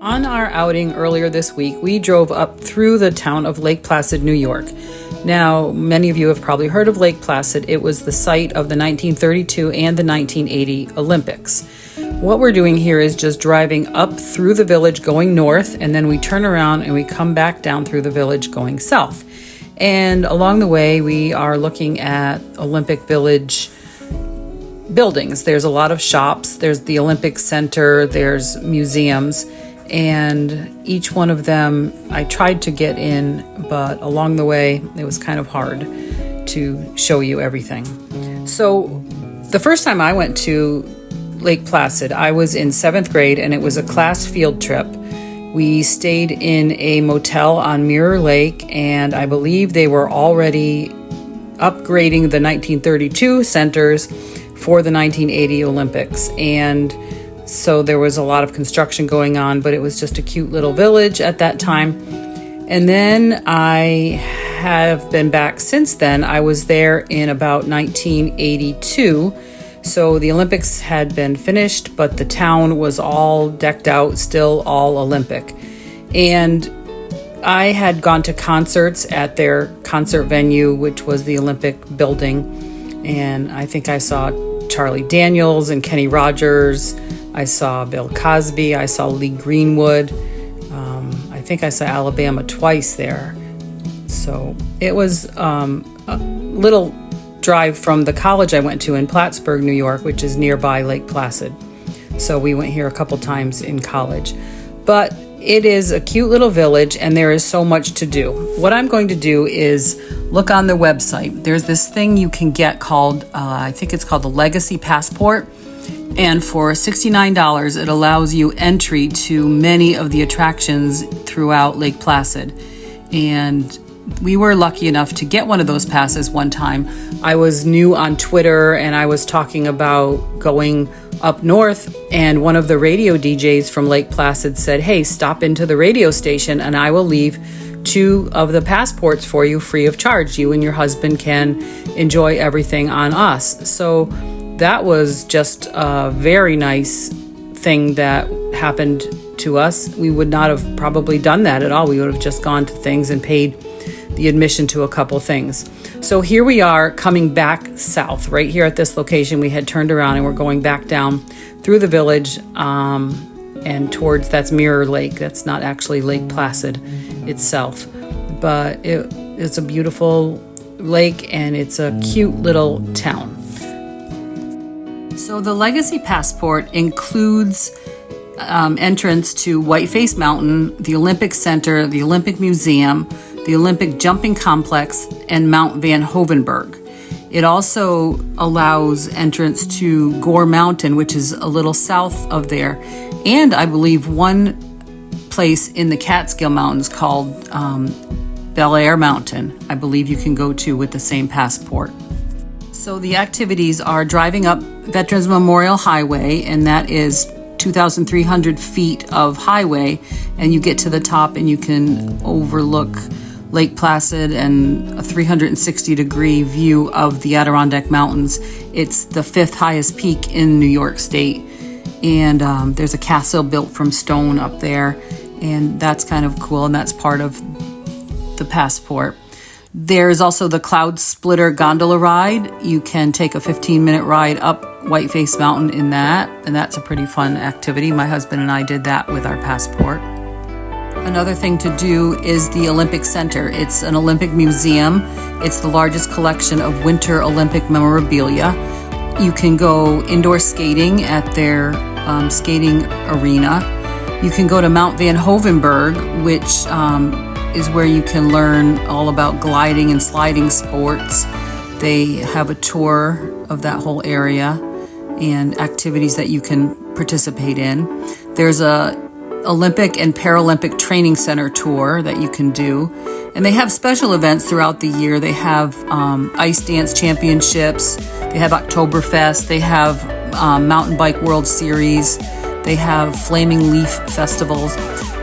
On our outing earlier this week, we drove up through the town of Lake Placid, New York. Now, many of you have probably heard of Lake Placid. It was the site of the 1932 and the 1980 Olympics. What we're doing here is just driving up through the village going north, and then we turn around and we come back down through the village going south. And along the way, we are looking at Olympic Village buildings. There's a lot of shops. There's the Olympic Center. There's museums. And each one of them I tried to get in, but along the way it was kind of hard to show you everything. So the first time I went to Lake Placid, I was in 7th grade, and it was a class field trip. We stayed in a motel on Mirror Lake, and I believe they were already upgrading the 1932 centers for the 1980 Olympics. And so there was a lot of construction going on, but it was just a cute little village at that time. And then I have been back since then. I was there in about 1982. So the Olympics had been finished, but the town was all decked out, still all Olympic. And I had gone to concerts at their concert venue, which was the Olympic building. And I think I saw Charlie Daniels and Kenny Rogers. I saw Bill Cosby. I saw Lee Greenwood. I think I saw Alabama twice there. So it was a little drive from the college I went to in Plattsburgh, New York, which is nearby Lake Placid. So we went here a couple times in college. But it is a cute little village, and there is so much to do. What I'm going to do is look on their website. There's this thing you can get called, I think it's called the Legacy Passport. And for $69, it allows you entry to many of the attractions throughout Lake Placid. And we were lucky enough to get one of those passes one time. I was new on Twitter, and I was talking about going up north, and one of the radio DJs from Lake Placid said, "Hey, stop into the radio station and I will leave 2 of the passports for you free of charge. You and your husband can enjoy everything on us." So that was just a very nice thing that happened to us. We would not have probably done that at all. We would have just gone to things and paid the admission to a couple things. So here we are coming back south. Right here at this location, we had turned around and we're going back down through the village and towards, that's Mirror Lake. That's not actually Lake Placid itself, but it's a beautiful lake, and it's a cute little town. So the Legacy Passport includes entrance to Whiteface Mountain, the Olympic Center, the Olympic Museum, the Olympic Jumping Complex, and Mount Van Hoevenberg. It also allows entrance to Gore Mountain, which is a little south of there, and I believe one place in the Catskill Mountains called Bel Air Mountain, I believe you can go to with the same passport. So the activities are driving up Veterans Memorial Highway, and that is 2,300 feet of highway, and you get to the top and you can overlook Lake Placid and a 360-degree view of the Adirondack Mountains. It's the 5th highest peak in New York State, and there's a castle built from stone up there, and that's kind of cool, and that's part of the passport. There's also the Cloud Splitter gondola ride. You can take a 15-minute ride up Whiteface Mountain in that, and that's a pretty fun activity. My husband and I did that with our passport. Another thing to do is the Olympic Center. It's an Olympic museum. It's the largest collection of Winter Olympic memorabilia. You can go indoor skating at their skating arena. You can go to Mount Van Hoevenberg, which is where you can learn all about gliding and sliding sports. They have a tour of that whole area and activities that you can participate in. There's a Olympic and Paralympic Training Center tour that you can do. And they have special events throughout the year. They have ice dance championships. They have Oktoberfest. They have Mountain Bike World Series. They have Flaming Leaf festivals.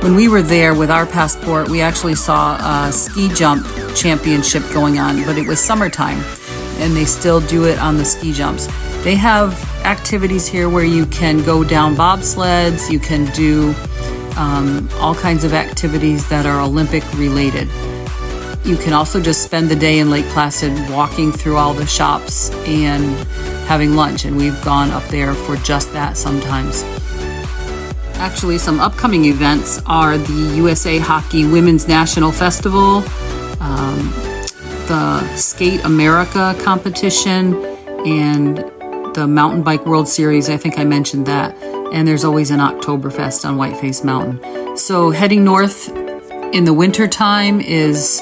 When we were there with our passport, we actually saw a ski jump championship going on, but it was summertime, and they still do it on the ski jumps. They have activities here where you can go down bobsleds, you can do all kinds of activities that are Olympic related. You can also just spend the day in Lake Placid walking through all the shops and having lunch, and we've gone up there for just that sometimes. Actually, some upcoming events are the USA Hockey Women's National Festival, the Skate America competition, and the Mountain Bike World Series. I think I mentioned that. And there's always an Oktoberfest on Whiteface Mountain. So heading north in the winter time is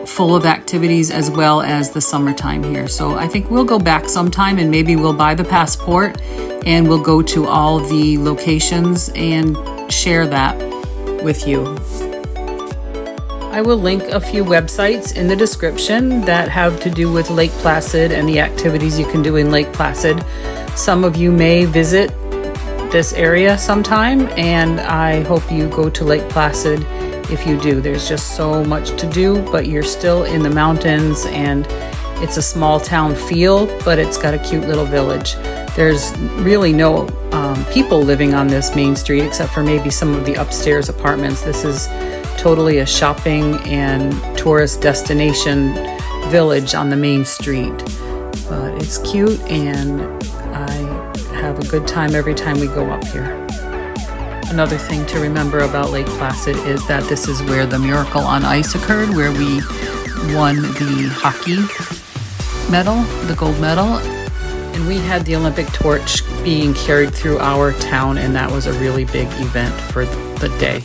full of activities, as well as the summertime here. So I think we'll go back sometime, and maybe we'll buy the passport and we'll go to all the locations and share that with you. I will link a few websites in the description that have to do with Lake Placid and the activities you can do in Lake Placid. Some of you may visit this area sometime, and I hope you go to Lake Placid if you do. There's just so much to do, but you're still in the mountains, and it's a small town feel, but it's got a cute little village. There's really no people living on this main street except for maybe some of the upstairs apartments. This is totally a shopping and tourist destination village on the main street. But it's cute, and I have a good time every time we go up here. Another thing to remember about Lake Placid is that this is where the Miracle on Ice occurred, where we won the hockey medal, the gold medal. And we had the Olympic torch being carried through our town, and that was a really big event for the day.